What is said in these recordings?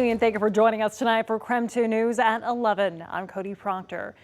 And thank you for joining us tonight for KREM 2 News at 11. I'm Cody Proctor.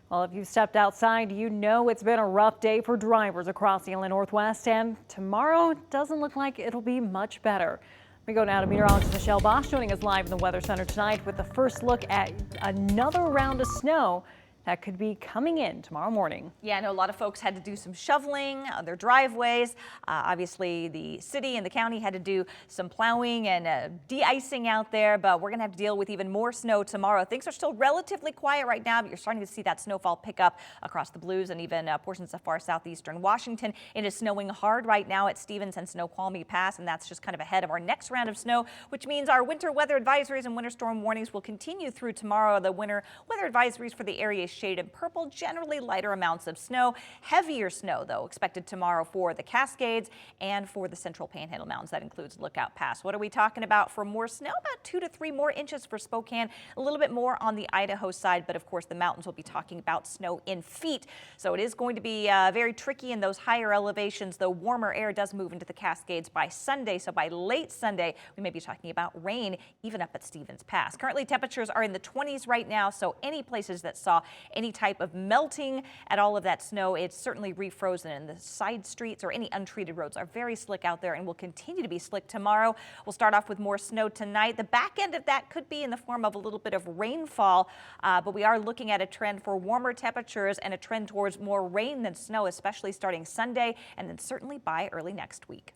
Well, if you stepped outside, you know it's been a rough day for drivers across the Inland Northwest, and tomorrow doesn't look like it'll be much better. We go now to meteorologist Michelle Bosch joining us live in the Weather Center tonight with the first look at another round of snow that could be coming in tomorrow morning. Yeah, I know a lot of folks had to do some shoveling on their driveways. Obviously, the city and the county had to do some plowing and de-icing out there, but we're going to have to deal with even more snow tomorrow. Things are still relatively quiet right now, but you're starting to see that snowfall pick up across the Blues and even portions of far southeastern Washington. It is snowing hard right now at Stevens and Snoqualmie Pass, and that's just kind of ahead of our next round of snow, which means our winter weather advisories and winter storm warnings will continue through tomorrow. The winter weather advisories for the area shaded in purple, generally lighter amounts of snow. Heavier snow, though, expected tomorrow for the Cascades and for the Central Panhandle Mountains. That includes Lookout Pass. What are we talking about for more snow? About 2 to 3 more inches for Spokane, a little bit more on the Idaho side, but of course the mountains will be talking about snow in feet. So it is going to be very tricky in those higher elevations, though warmer air does move into the Cascades by Sunday. So by late Sunday, we may be talking about rain even up at Stevens Pass. Currently temperatures are in the 20s right now, so any places that saw any type of melting at all of that snow, it's certainly refrozen, and the side streets or any untreated roads are very slick out there and will continue to be slick tomorrow. We'll start off with more snow tonight. The back end of that could be in the form of a little bit of rainfall, but we are looking at a trend for warmer temperatures and a trend towards more rain than snow, especially starting Sunday and then certainly by early next week.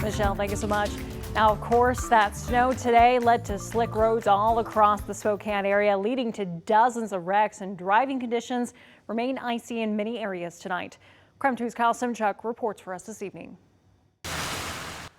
Michelle, thank you so much. Now, of course, that snow today led to slick roads all across the Spokane area, leading to dozens of wrecks, and driving conditions remain icy in many areas tonight. KREM 2's Kyle Simchuk reports for us this evening.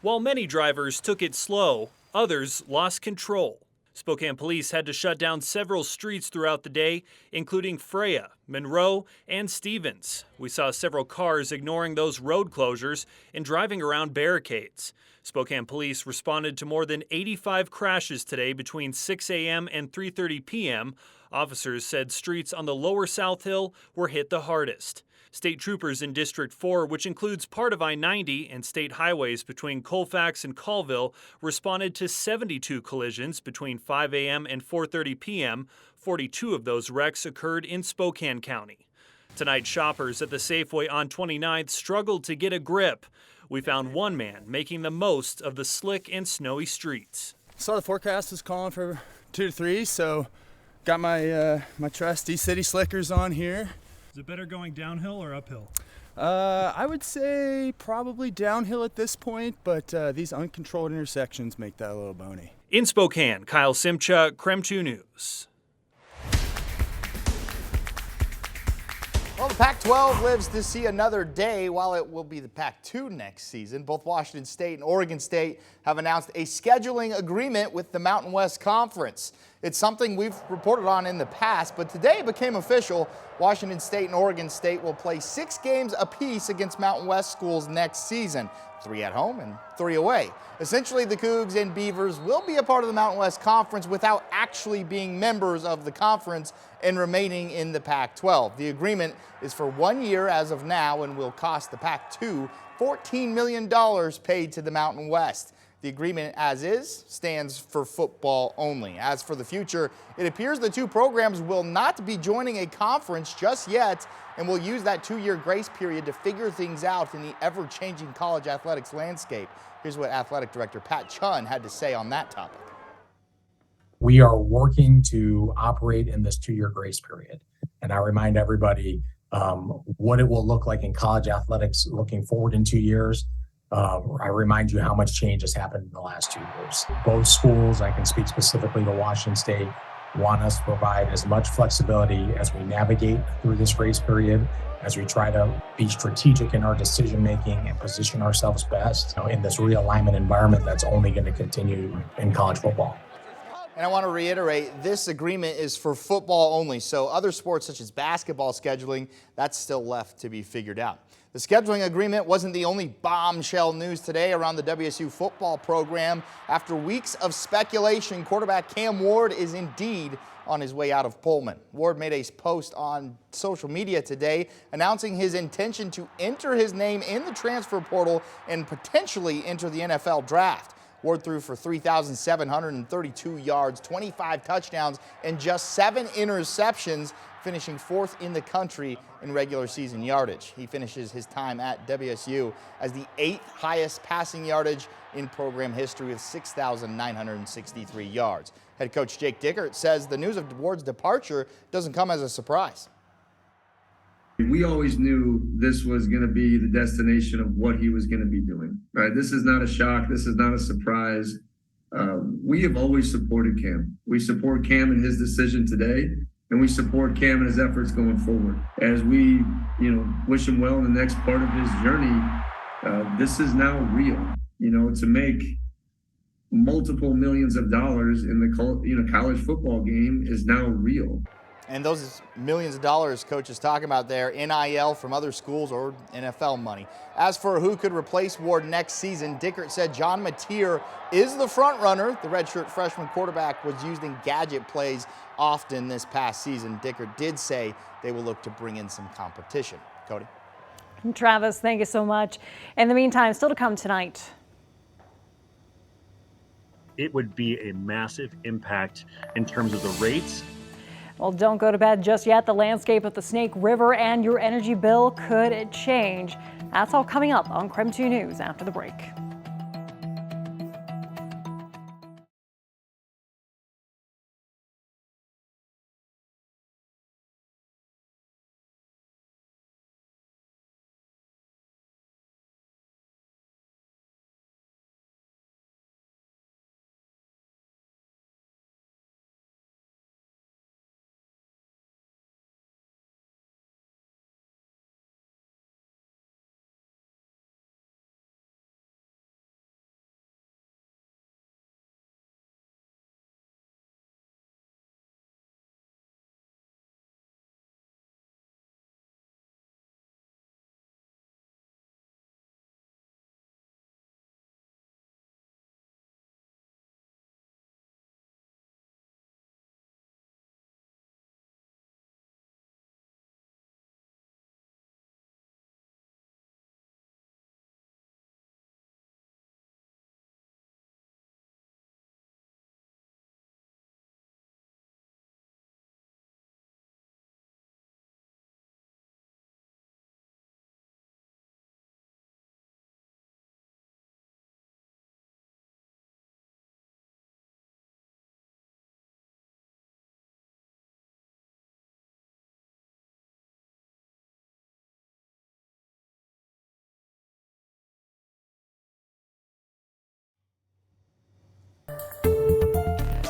While many drivers took it slow, others lost control. Spokane police had to shut down several streets throughout the day, including Freya, Monroe, and Stevens. We saw several cars ignoring those road closures and driving around barricades. Spokane police responded to more than 85 crashes today between 6 a.m. and 3:30 p.m. Officers said streets on the lower South Hill were hit the hardest. State troopers in District 4, which includes part of I-90 and state highways between Colfax and Colville, responded to 72 collisions between 5 a.m. and 4:30 p.m. 42 of those wrecks occurred in Spokane County. Tonight, shoppers at the Safeway on 29th struggled to get a grip. We found one man making the most of the slick and snowy streets. Saw the forecast was calling for 2 to 3, so got my my trusty city slickers on here. Is it better going downhill or uphill? I would say probably downhill at this point, but these uncontrolled intersections make that a little bony. In Spokane, Kyle Simchuk, KREM 2 News. Well, the Pac-12 lives to see another day. While it will be the Pac-2 next season, both Washington State and Oregon State have announced a scheduling agreement with the Mountain West Conference. It's something we've reported on in the past, but today it became official. Washington State and Oregon State will play 6 games apiece against Mountain West schools next season, 3 at home and 3 away. Essentially, the Cougs and Beavers will be a part of the Mountain West Conference without actually being members of the conference and remaining in the Pac-12. The agreement is for 1 year as of now and will cost the Pac-2 $14 million paid to the Mountain West. The agreement as is stands for football only. As for the future, it appears the two programs will not be joining a conference just yet and will use that 2-year grace period to figure things out in the ever-changing college athletics landscape. Here's what Athletic Director Pat Chun had to say on that topic. We are working to operate in this 2-year grace period. And I remind everybody what it will look like in college athletics looking forward in 2 years. I remind you how much change has happened in the last 2 years. Both schools, I can speak specifically to Washington State, want us to provide as much flexibility as we navigate through this grace period, as we try to be strategic in our decision making and position ourselves best in this realignment environment that's only going to continue in college football. And I want to reiterate, this agreement is for football only, so other sports such as basketball scheduling, that's still left to be figured out. The scheduling agreement wasn't the only bombshell news today around the WSU football program. After weeks of speculation, quarterback Cam Ward is indeed on his way out of Pullman. Ward made a post on social media today announcing his intention to enter his name in the transfer portal and potentially enter the NFL draft. Ward threw for 3,732 yards, 25 touchdowns, and just 7 interceptions, finishing 4th in the country in regular season yardage. He finishes his time at WSU as the 8th highest passing yardage in program history with 6,963 yards. Head coach Jake Dickert says the news of Ward's departure doesn't come as a surprise. We always knew this was going to be the destination of what he was going to be doing. Right? This is not a shock. This is not a surprise. We have always supported Cam. We support Cam in his decision today, and we support Cam in his efforts going forward. As we, wish him well in the next part of his journey, this is now real. To make multiple millions of dollars in the college football game is now real. And those millions of dollars Coach is talking about there, NIL from other schools or NFL money. As for who could replace Ward next season, Dickert said John Mateer is the front runner. The redshirt freshman quarterback was used in gadget plays often this past season. Dickert did say they will look to bring in some competition. Cody. Travis, thank you so much. In the meantime, still to come tonight. It would be a massive impact in terms of the rates. Well, don't go to bed just yet. The landscape of the Snake River and your energy bill could change. That's all coming up on KREM 2 News after the break.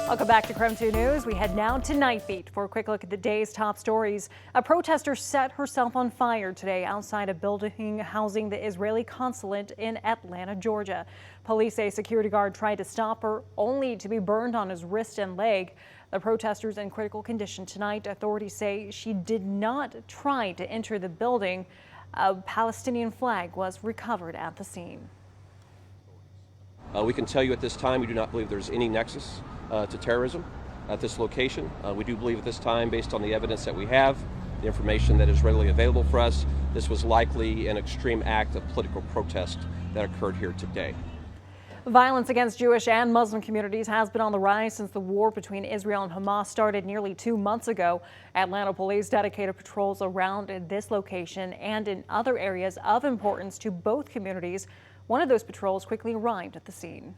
Welcome back to KREM 2 News. We head now to Night Beat for a quick look at the day's top stories. A protester set herself on fire today outside a building housing the Israeli consulate in Atlanta, Georgia. Police say a security guard tried to stop her, only to be burned on his wrist and leg. The protester's in critical condition tonight. Authorities say she did not try to enter the building. A Palestinian flag was recovered at the scene. We can tell you at this time we do not believe there's any nexus to terrorism at this location. We do believe at this time, based on the evidence that we have, the information that is readily available for us, this was likely an extreme act of political protest that occurred here today. Violence against Jewish and Muslim communities has been on the rise since the war between Israel and Hamas started nearly 2 months ago. Atlanta police dedicated patrols around this location and in other areas of importance to both communities. One of those patrols quickly arrived at the scene.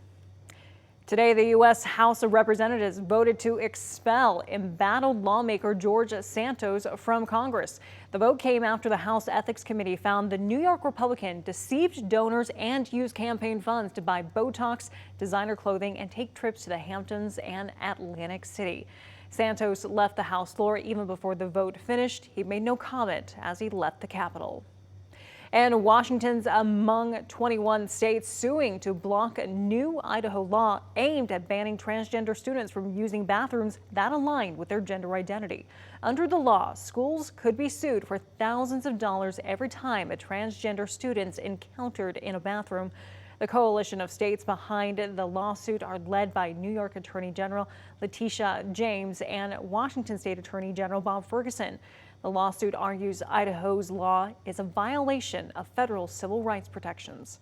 Today, the U.S. House of Representatives voted to expel embattled lawmaker George Santos from Congress. The vote came after the House Ethics Committee found the New York Republican deceived donors and used campaign funds to buy Botox, designer clothing, and take trips to the Hamptons and Atlantic City. Santos left the House floor even before the vote finished. He made no comment as he left the Capitol. And Washington's among 21 states suing to block a new Idaho law aimed at banning transgender students from using bathrooms that align with their gender identity. Under the law, schools could be sued for thousands of dollars every time a transgender student's encountered in a bathroom. The coalition of states behind the lawsuit are led by New York Attorney General Letitia James and Washington State Attorney General Bob Ferguson. The lawsuit argues Idaho's law is a violation of federal civil rights protections.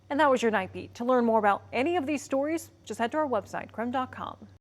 And that was your Night Beat. To learn more about any of these stories, just head to our website, KREM.com.